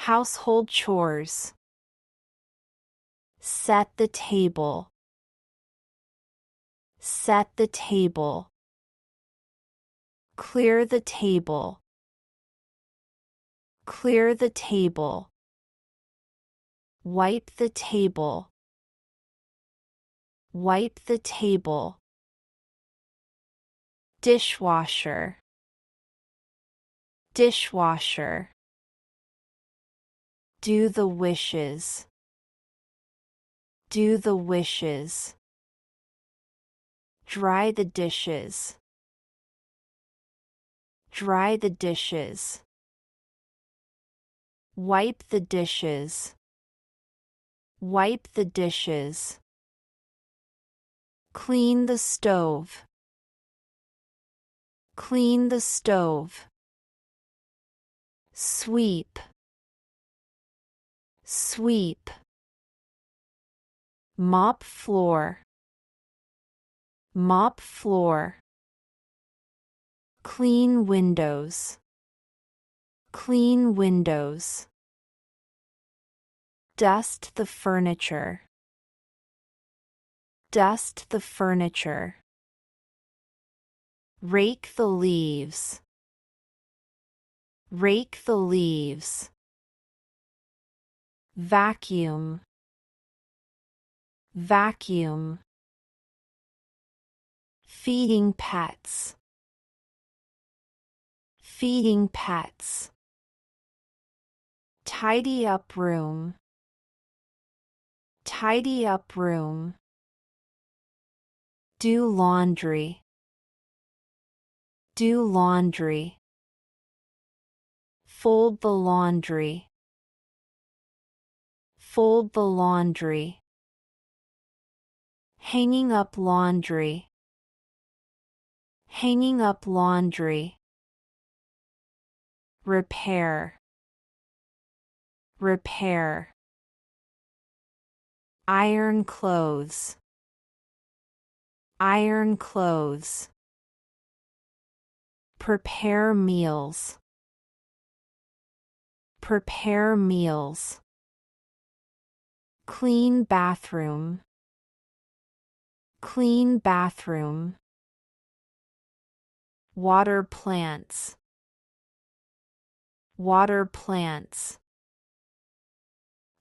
household chores. Set the table. Set the table. Clear the table. Clear the table. Wipe the table. Wipe the table. Dishwasher. Dishwasher. Do the wishes. Do the wishes. Dry the dishes. Dry the dishes. Wipe the dishes. Wipe the dishes. Clean the stove. Clean the stove. Sweep. Sweep. Mop floor. Mop floor. Clean windows. Clean windows. Dust the furniture. Dust the furniture. Rake the leaves. Rake the leaves. Vacuum. Vacuum. Feeding pets. Feeding pets. Tidy up room. Tidy up room. Do laundry. Do laundry. Fold the laundry. Fold the laundry. Hanging up laundry. Hanging up laundry. Repair. Repair. Iron clothes. Iron clothes. Prepare meals. Prepare meals. Clean bathroom. Clean bathroom. Water plants. Water plants.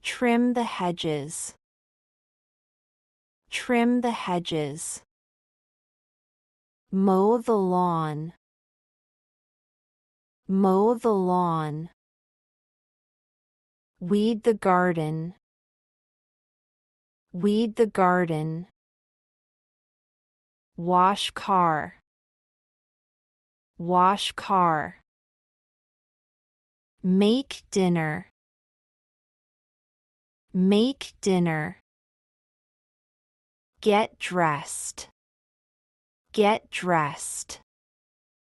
Trim the hedges. Trim the hedges. Mow the lawn. Mow the lawn. Weed the garden. Weed the garden. Wash car. Wash car. Make dinner. Make dinner. Get dressed. Get dressed.